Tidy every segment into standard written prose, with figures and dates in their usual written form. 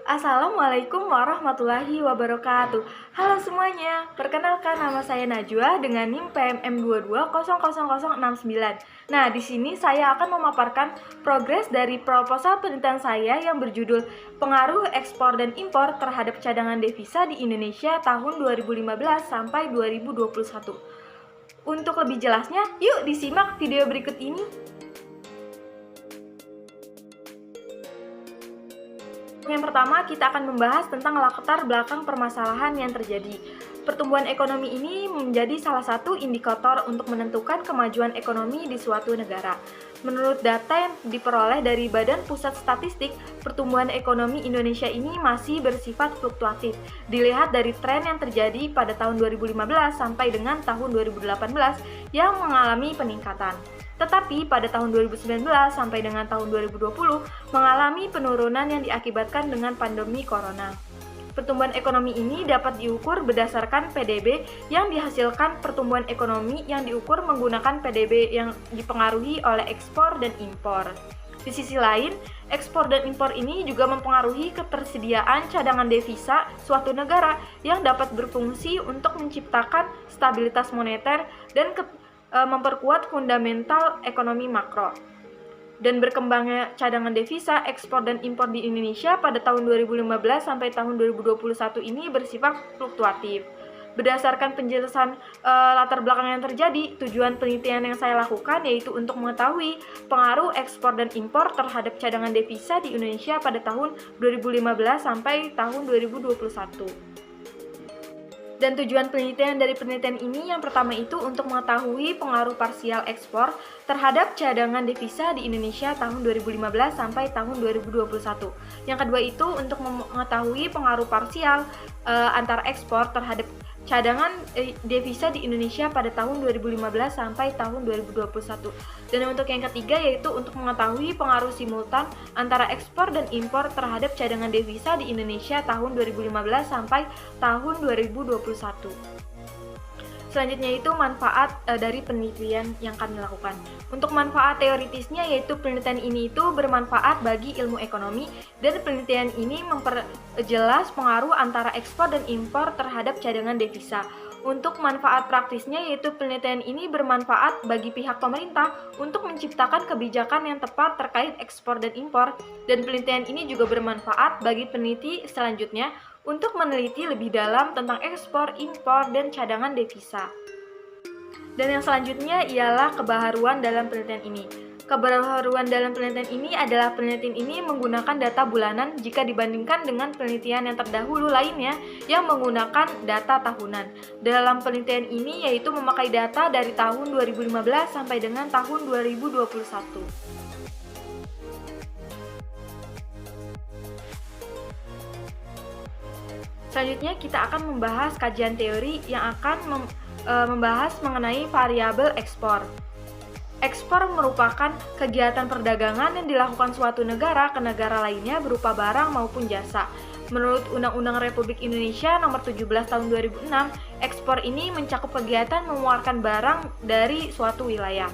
Assalamualaikum warahmatullahi wabarakatuh. Halo semuanya, perkenalkan nama saya Najwa dengan NIM PMM22000069. Nah, di sini saya akan memaparkan progres dari proposal penelitian saya yang berjudul Pengaruh Ekspor dan Impor terhadap Cadangan Devisa di Indonesia tahun 2015 sampai 2021. Untuk lebih jelasnya, yuk disimak video berikut ini. Yang pertama, kita akan membahas tentang latar belakang permasalahan yang terjadi. Pertumbuhan ekonomi ini menjadi salah satu indikator untuk menentukan kemajuan ekonomi di suatu negara. Menurut data yang diperoleh dari Badan Pusat Statistik, pertumbuhan ekonomi Indonesia ini masih bersifat fluktuatif. Dilihat dari tren yang terjadi pada tahun 2015 sampai dengan tahun 2018 yang mengalami peningkatan. Tetapi pada tahun 2019 sampai dengan tahun 2020 mengalami penurunan yang diakibatkan dengan pandemi corona. Pertumbuhan ekonomi ini dapat diukur berdasarkan PDB yang dihasilkan pertumbuhan ekonomi yang diukur menggunakan PDB yang dipengaruhi oleh ekspor dan impor. Di sisi lain, ekspor dan impor ini juga mempengaruhi ketersediaan cadangan devisa suatu negara yang dapat berfungsi untuk menciptakan stabilitas moneter dan memperkuat fundamental ekonomi makro. Dan berkembangnya cadangan devisa, ekspor dan impor di Indonesia pada tahun 2015 sampai tahun 2021 ini bersifat fluktuatif. Berdasarkan penjelasan latar belakang yang terjadi, tujuan penelitian yang saya lakukan yaitu untuk mengetahui pengaruh ekspor dan impor terhadap cadangan devisa di Indonesia pada tahun 2015 sampai tahun 2021. Dan tujuan penelitian dari penelitian ini yang pertama itu untuk mengetahui pengaruh parsial ekspor terhadap cadangan devisa di Indonesia tahun 2015 sampai tahun 2021. Yang kedua itu untuk mengetahui pengaruh parsial antara ekspor terhadap cadangan devisa di Indonesia pada tahun 2015 sampai tahun 2021. Dan untuk yang ketiga yaitu untuk mengetahui pengaruh simultan antara ekspor dan impor terhadap cadangan devisa di Indonesia tahun 2015 sampai tahun 2021. Selanjutnya itu manfaat dari penelitian yang kami lakukan. Untuk manfaat teoritisnya yaitu penelitian ini itu bermanfaat bagi ilmu ekonomi dan penelitian ini memperjelas pengaruh antara ekspor dan impor terhadap cadangan devisa. Untuk manfaat praktisnya yaitu penelitian ini bermanfaat bagi pihak pemerintah untuk menciptakan kebijakan yang tepat terkait ekspor dan impor, dan penelitian ini juga bermanfaat bagi peneliti selanjutnya untuk meneliti lebih dalam tentang ekspor, impor, dan cadangan devisa. Dan yang selanjutnya ialah kebaharuan dalam penelitian ini. Kebaharuan dalam penelitian ini adalah penelitian ini menggunakan data bulanan jika dibandingkan dengan penelitian yang terdahulu lainnya yang menggunakan data tahunan. Dalam penelitian ini yaitu memakai data dari tahun 2015 sampai dengan tahun 2021. Selanjutnya kita akan membahas kajian teori yang akan membahas mengenai variabel ekspor. Ekspor merupakan kegiatan perdagangan yang dilakukan suatu negara ke negara lainnya berupa barang maupun jasa. Menurut Undang-Undang Republik Indonesia Nomor 17 Tahun 2006, ekspor ini mencakup kegiatan mengeluarkan barang dari suatu wilayah.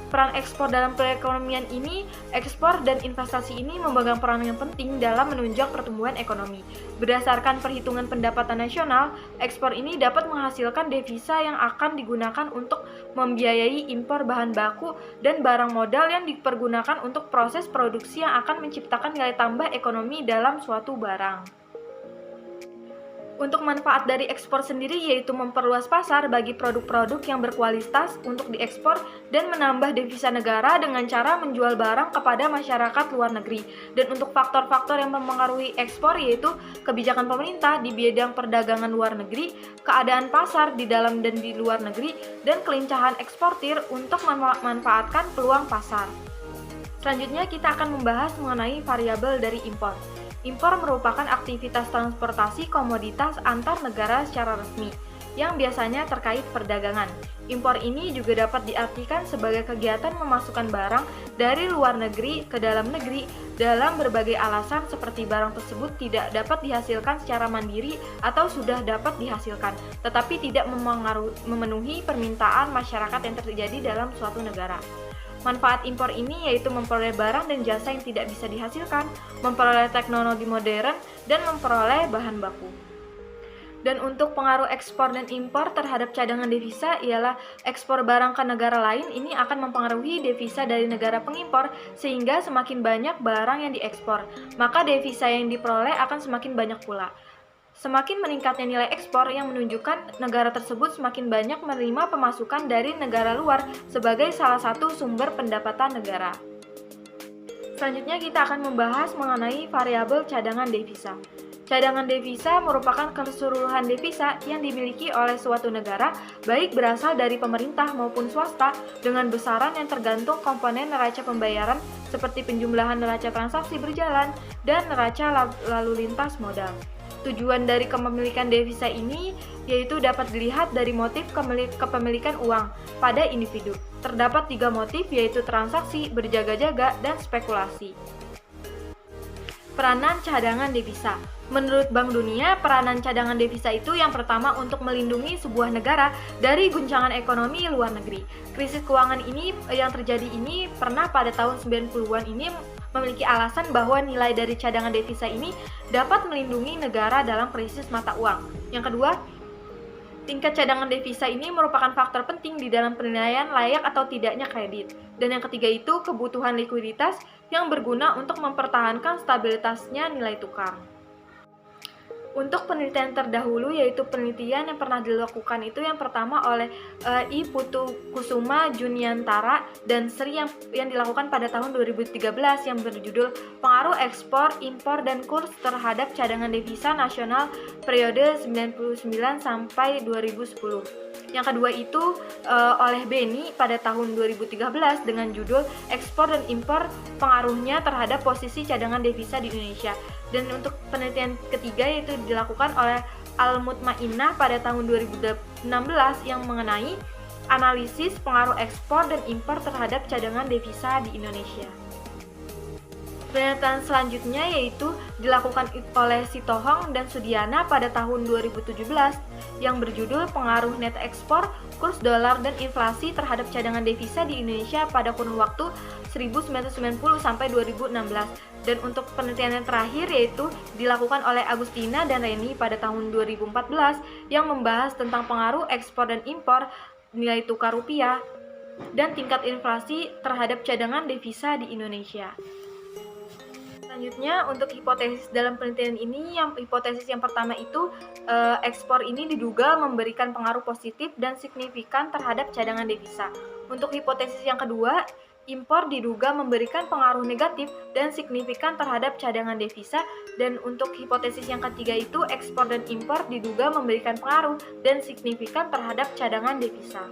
Peran ekspor dalam perekonomian ini, ekspor dan investasi ini memegang peran yang penting dalam menunjang pertumbuhan ekonomi. Berdasarkan perhitungan pendapatan nasional, ekspor ini dapat menghasilkan devisa yang akan digunakan untuk membiayai impor bahan baku dan barang modal yang dipergunakan untuk proses produksi yang akan menciptakan nilai tambah ekonomi dalam suatu barang. Untuk manfaat dari ekspor sendiri yaitu memperluas pasar bagi produk-produk yang berkualitas untuk diekspor dan menambah devisa negara dengan cara menjual barang kepada masyarakat luar negeri. Dan untuk faktor-faktor yang mempengaruhi ekspor yaitu kebijakan pemerintah di bidang perdagangan luar negeri, keadaan pasar di dalam dan di luar negeri, dan kelincahan eksportir untuk memanfaatkan peluang pasar. Selanjutnya kita akan membahas mengenai variabel dari impor. Impor merupakan aktivitas transportasi komoditas antar negara secara resmi, yang biasanya terkait perdagangan. Impor ini juga dapat diartikan sebagai kegiatan memasukkan barang dari luar negeri ke dalam negeri dalam berbagai alasan seperti barang tersebut tidak dapat dihasilkan secara mandiri atau sudah dapat dihasilkan, tetapi tidak memenuhi permintaan masyarakat yang terjadi dalam suatu negara. Manfaat impor ini yaitu memperoleh barang dan jasa yang tidak bisa dihasilkan, memperoleh teknologi modern, dan memperoleh bahan baku. Dan untuk pengaruh ekspor dan impor terhadap cadangan devisa ialah ekspor barang ke negara lain ini akan mempengaruhi devisa dari negara pengimpor sehingga semakin banyak barang yang diekspor, maka devisa yang diperoleh akan semakin banyak pula. Semakin meningkatnya nilai ekspor yang menunjukkan negara tersebut semakin banyak menerima pemasukan dari negara luar sebagai salah satu sumber pendapatan negara. Selanjutnya kita akan membahas mengenai variabel cadangan devisa. Cadangan devisa merupakan keseluruhan devisa yang dimiliki oleh suatu negara, baik berasal dari pemerintah maupun swasta, dengan besaran yang tergantung komponen neraca pembayaran seperti penjumlahan neraca transaksi berjalan dan neraca lalu lintas modal. Tujuan dari kepemilikan devisa ini yaitu dapat dilihat dari motif kepemilikan uang pada individu. Terdapat 3 motif yaitu transaksi, berjaga-jaga, dan spekulasi. Peranan cadangan devisa. Menurut Bank Dunia, peranan cadangan devisa itu yang pertama untuk melindungi sebuah negara dari guncangan ekonomi luar negeri. Krisis keuangan ini yang terjadi ini pernah pada tahun 90-an ini memiliki alasan bahwa nilai dari cadangan devisa ini dapat melindungi negara dalam krisis mata uang. Yang kedua, tingkat cadangan devisa ini merupakan faktor penting di dalam penilaian layak atau tidaknya kredit. Dan yang ketiga itu kebutuhan likuiditas yang berguna untuk mempertahankan stabilitasnya nilai tukar. Untuk penelitian terdahulu yaitu penelitian yang pernah dilakukan itu yang pertama oleh I. Putu Kusuma Juniantara dan Sri yang dilakukan pada tahun 2013 yang berjudul Pengaruh Ekspor, Impor, dan Kurs terhadap Cadangan Devisa Nasional periode 99 sampai 2010. Yang kedua itu oleh Beni pada tahun 2013 dengan judul Ekspor dan Impor Pengaruhnya terhadap Posisi Cadangan Devisa di Indonesia. Dan untuk penelitian ketiga yaitu dilakukan oleh Al-Mutmainnah pada tahun 2016 yang mengenai analisis pengaruh ekspor dan impor terhadap cadangan devisa di Indonesia. Penelitian selanjutnya yaitu dilakukan oleh Sitohang dan Sudiana pada tahun 2017 yang berjudul Pengaruh Net Ekspor, Kurs Dolar dan Inflasi terhadap Cadangan Devisa di Indonesia pada kurun waktu 1990 sampai 2016. Dan untuk penelitian yang terakhir yaitu dilakukan oleh Agustina dan Reni pada tahun 2014 yang membahas tentang pengaruh ekspor dan impor, nilai tukar rupiah, dan tingkat inflasi terhadap cadangan devisa di Indonesia. Selanjutnya untuk hipotesis dalam penelitian ini, hipotesis yang pertama itu ekspor ini diduga memberikan pengaruh positif dan signifikan terhadap cadangan devisa. Untuk hipotesis yang kedua, impor diduga memberikan pengaruh negatif dan signifikan terhadap cadangan devisa. Dan untuk hipotesis yang ketiga itu ekspor dan impor diduga memberikan pengaruh dan signifikan terhadap cadangan devisa.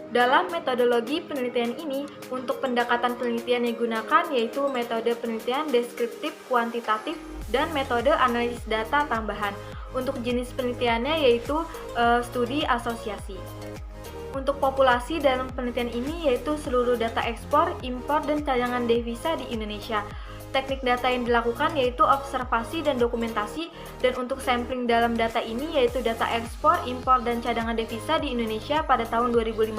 Dalam metodologi penelitian ini, untuk pendekatan penelitian yang digunakan yaitu metode penelitian deskriptif kuantitatif dan metode analisis data tambahan. Untuk jenis penelitiannya yaitu studi asosiasi. Untuk populasi dalam penelitian ini yaitu seluruh data ekspor, impor, dan cadangan devisa di Indonesia. Teknik data yang dilakukan yaitu observasi dan dokumentasi, dan untuk sampling dalam data ini yaitu data ekspor, impor, dan cadangan devisa di Indonesia pada tahun 2015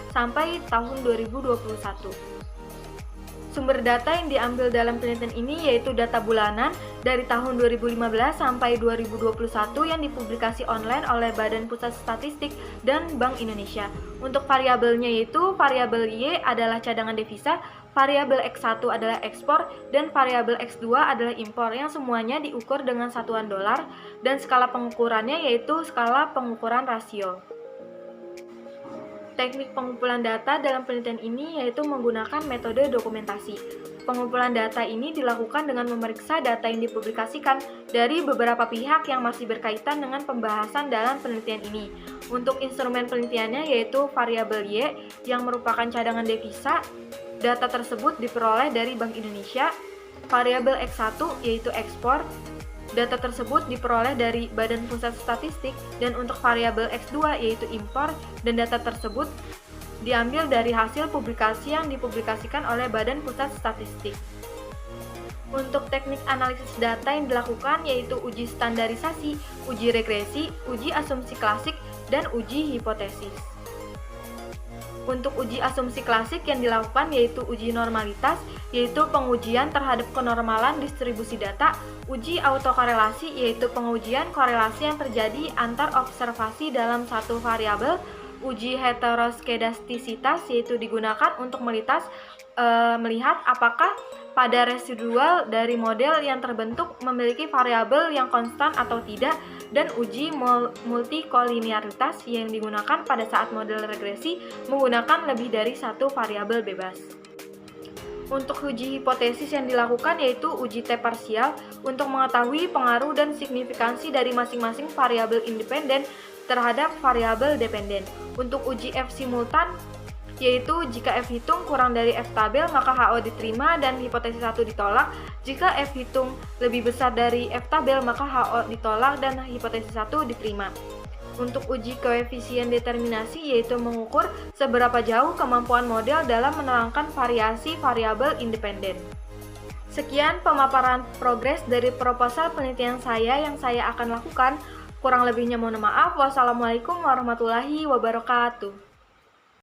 sampai tahun 2021. Sumber data yang diambil dalam penelitian ini yaitu data bulanan dari tahun 2015 sampai 2021 yang dipublikasi online oleh Badan Pusat Statistik dan Bank Indonesia. Untuk variabelnya yaitu variabel Y adalah cadangan devisa, variabel X1 adalah ekspor, dan variabel X2 adalah impor yang semuanya diukur dengan satuan dolar, dan skala pengukurannya yaitu skala pengukuran rasio. Teknik pengumpulan data dalam penelitian ini yaitu menggunakan metode dokumentasi. Pengumpulan data ini dilakukan dengan memeriksa data yang dipublikasikan dari beberapa pihak yang masih berkaitan dengan pembahasan dalam penelitian ini. Untuk instrumen penelitiannya yaitu variabel Y yang merupakan cadangan devisa. Data tersebut diperoleh dari Bank Indonesia. Variabel X1 yaitu ekspor. Data tersebut diperoleh dari Badan Pusat Statistik, dan untuk variabel X2 yaitu impor, dan data tersebut diambil dari hasil publikasi yang dipublikasikan oleh Badan Pusat Statistik. Untuk teknik analisis data yang dilakukan yaitu uji standarisasi, uji regresi, uji asumsi klasik, dan uji hipotesis. Untuk uji asumsi klasik yang dilakukan yaitu uji normalitas, yaitu pengujian terhadap kenormalan distribusi data, uji autokorelasi, yaitu pengujian korelasi yang terjadi antar observasi dalam satu variabel, uji heteroskedastisitas, yaitu digunakan untuk melihat apakah pada residual dari model yang terbentuk memiliki variabel yang konstan atau tidak, dan uji multikolinearitas yang digunakan pada saat model regresi menggunakan lebih dari satu variabel bebas. Untuk uji hipotesis yang dilakukan yaitu uji T parsial untuk mengetahui pengaruh dan signifikansi dari masing-masing variabel independen terhadap variabel dependen. Untuk uji F simultan yaitu jika F hitung kurang dari F tabel maka HO diterima dan hipotesis 1 ditolak. Jika F hitung lebih besar dari F tabel maka HO ditolak dan hipotesis 1 diterima. Untuk uji koefisien determinasi yaitu mengukur seberapa jauh kemampuan model dalam menerangkan variasi variabel independen. Sekian pemaparan progres dari proposal penelitian saya yang saya akan lakukan. Kurang lebihnya mohon maaf. Wassalamualaikum warahmatullahi wabarakatuh.